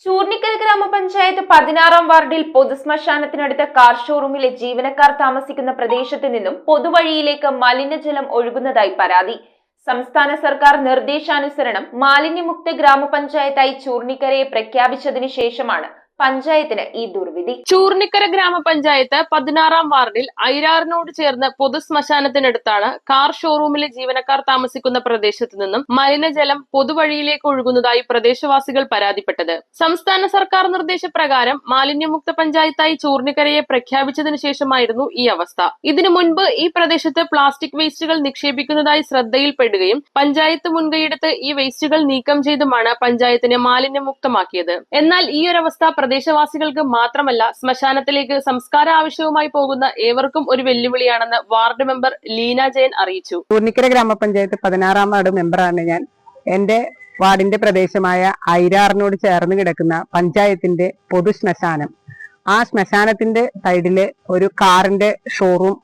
ചൂർണിക്കൽ ഗ്രാമപഞ്ചായത്ത് 16-ാം വാർഡിൽ പൊതുശ്മശാനത്തിനടുത്ത കാർ ഷോറൂമിലെ ജീവനക്കാർ താമസിക്കുന്ന പ്രദേശത്ത് നിന്നും പൊതുവഴിയിലേക്ക് മലിനജലം ഒഴുകുന്നതായി പരാതി. സംസ്ഥാന സർക്കാർ നിർദ്ദേശാനുസരണം മാലിന്യമുക്ത ഗ്രാമപഞ്ചായത്തായി ചൂർണിക്കരയെ പ്രഖ്യാപിച്ചതിനു ശേഷമാണ് പഞ്ചായത്തിന് ഈ ദുർവിധി. ചൂർണിക്കര ഗ്രാമപഞ്ചായത്ത് 16-ാം വാർഡിൽ ഐരാറിനോട് ചേർന്ന് പൊതുശ്മശാനത്തിനടുത്താണ് കാർ ഷോറൂമിലെ ജീവനക്കാർ താമസിക്കുന്ന പ്രദേശത്തു നിന്നും മലിനജലം പൊതുവഴിയിലേക്ക് ഒഴുകുന്നതായി പ്രദേശവാസികൾ പരാതിപ്പെട്ടത്. സംസ്ഥാന സർക്കാർ നിർദ്ദേശപ്രകാരം മാലിന്യമുക്ത പഞ്ചായത്തായി ചൂർണിക്കരയെ പ്രഖ്യാപിച്ചതിനു ശേഷമായിരുന്നു ഈ അവസ്ഥ. ഇതിനു മുൻപ് ഈ പ്രദേശത്ത് പ്ലാസ്റ്റിക് വേസ്റ്റുകൾ നിക്ഷേപിക്കുന്നതായി ശ്രദ്ധയിൽപ്പെടുകയും പഞ്ചായത്ത് മുൻകൈയെടുത്ത് ഈ വേസ്റ്റുകൾ നീക്കം ചെയ്തുമാണ് പഞ്ചായത്തിനെ മാലിന്യമുക്തമാക്കിയത്. എന്നാൽ ഈ ഒരവസ്ഥ പ്രദേശവാസികൾക്ക് മാത്രമല്ല, ശ്മശാനത്തിലേക്ക് സംസ്കാര ആവശ്യവുമായി പോകുന്ന ഏവർക്കും ഒരു വെല്ലുവിളിയാണെന്ന് വാർഡ് മെമ്പർ ലീന ജയൻ അറിയിച്ചു. ചൂർണിക്കര ഗ്രാമപഞ്ചായത്ത് 16-ാം വാർഡ് മെമ്പറാണ് ഞാൻ. എന്റെ വാർഡിന്റെ പ്രദേശമായ ഐരാറിനോട് ചേർന്ന് കിടക്കുന്ന പഞ്ചായത്തിന്റെ പൊതു ശ്മശാനം, ആ ശ്മശാനത്തിന്റെ സൈഡില് ഒരു കാറിന്റെ ഷോറൂം,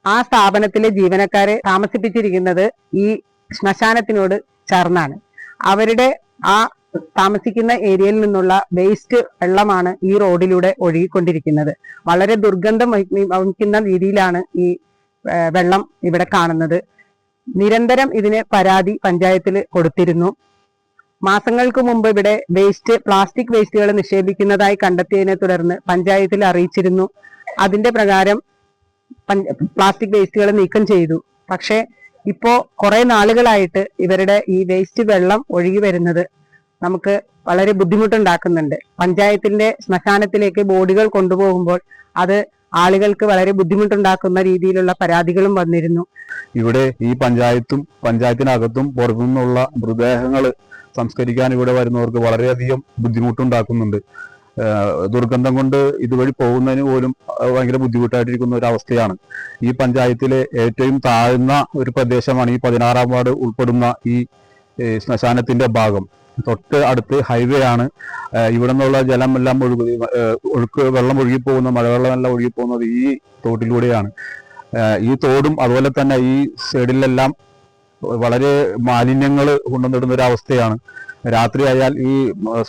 ആ സ്ഥാപനത്തിലെ ജീവനക്കാരെ താമസിപ്പിച്ചിരിക്കുന്നത് ഈ ശ്മശാനത്തിനോട് ചേർന്നാണ്. അവരുടെ ആ താമസിക്കുന്ന ഏരിയയിൽ നിന്നുള്ള വേസ്റ്റ് വെള്ളമാണ് ഈ റോഡിലൂടെ ഒഴുകിക്കൊണ്ടിരിക്കുന്നത്. വളരെ ദുർഗന്ധം വഹിക്കുന്ന രീതിയിലാണ് ഈ വെള്ളം ഇവിടെ കാണുന്നത്. നിരന്തരം ഇതിന് പരാതി പഞ്ചായത്തിൽ കൊടുത്തിരുന്നു. മാസങ്ങൾക്ക് മുമ്പ് ഇവിടെ പ്ലാസ്റ്റിക് വേസ്റ്റുകൾ നിക്ഷേപിക്കുന്നതായി കണ്ടെത്തിയതിനെ തുടർന്ന് പഞ്ചായത്തിൽ അറിയിച്ചിരുന്നു. അതിന്റെ പ്രകാരം പ്ലാസ്റ്റിക് വേസ്റ്റുകൾ നീക്കം ചെയ്തു. പക്ഷെ ഇപ്പോ കുറെ നാളുകളായിട്ട് ഇവരുടെ ഈ വേസ്റ്റ് വെള്ളം ഒഴുകി വരുന്നത് നമുക്ക് വളരെ ബുദ്ധിമുട്ടുണ്ടാക്കുന്നുണ്ട്. പഞ്ചായത്തിന്റെ ശ്മശാനത്തിലേക്ക് ബോഡികൾ കൊണ്ടുപോകുമ്പോൾ അത് ആളുകൾക്ക് വളരെ ബുദ്ധിമുട്ടുണ്ടാക്കുന്ന രീതിയിലുള്ള പരാതികളും വന്നിരുന്നു. ഇവിടെ ഈ പഞ്ചായത്തിനകത്തും പുറത്തുനിന്നുള്ള മൃതദേഹങ്ങൾ സംസ്കരിക്കാൻ ഇവിടെ വരുന്നവർക്ക് വളരെയധികം ബുദ്ധിമുട്ടുണ്ടാക്കുന്നുണ്ട്. ദുർഗന്ധം കൊണ്ട് ഇതുവഴി പോകുന്നതിന് പോലും ഭയങ്കര ബുദ്ധിമുട്ടായിട്ടിരിക്കുന്ന ഒരു അവസ്ഥയാണ്. ഈ പഞ്ചായത്തിലെ ഏറ്റവും താഴ്ന്ന ഒരു പ്രദേശമാണ് ഈ 16-ാം വാർഡ് ഉൾപ്പെടുന്ന ഈ ശ്മശാനത്തിന്റെ ഭാഗം. തൊട്ട് അടുത്ത് ഹൈവേ ആണ്. ഇവിടെ നിന്നുള്ള ജലം എല്ലാം വെള്ളം ഒഴുകിപ്പോകുന്ന മഴവെള്ളമെല്ലാം ഒഴുകിപ്പോകുന്നത് ഈ തോട്ടിലൂടെയാണ്. ഈ തോടും അതുപോലെ തന്നെ ഈ സൈഡിലെല്ലാം വളരെ മാലിന്യങ്ങൾ കൊണ്ടുവന്നിടുന്ന ഒരു അവസ്ഥയാണ്. രാത്രിയായാൽ ഈ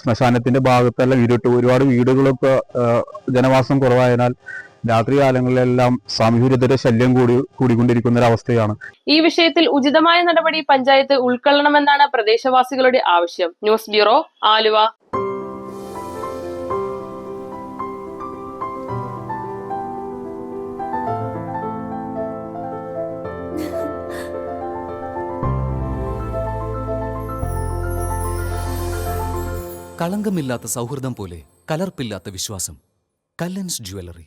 ശ്മശാനത്തിന്റെ ഭാഗത്തെല്ലാം ഒരുപാട് വീടുകളൊക്കെ ജനവാസം കുറവായതിനാൽ രാത്രികാലങ്ങളിലെല്ലാം സാമൂഹ്യതയുടെ ശല്യം കൂടിക്കൊണ്ടിരിക്കുന്ന ഒരവസ്ഥയാണ്. ഈ വിഷയത്തിൽ ഉചിതമായ നടപടി പഞ്ചായത്ത് ഉൾക്കൊള്ളണമെന്നാണ് പ്രദേശവാസികളുടെ ആവശ്യം. News bureau, Aluva. കളങ്കമില്ലാത്ത സൗഹൃദം പോലെ കലർപ്പില്ലാത്ത വിശ്വാസം. കല്ലൻസ് ജ്വല്ലറി.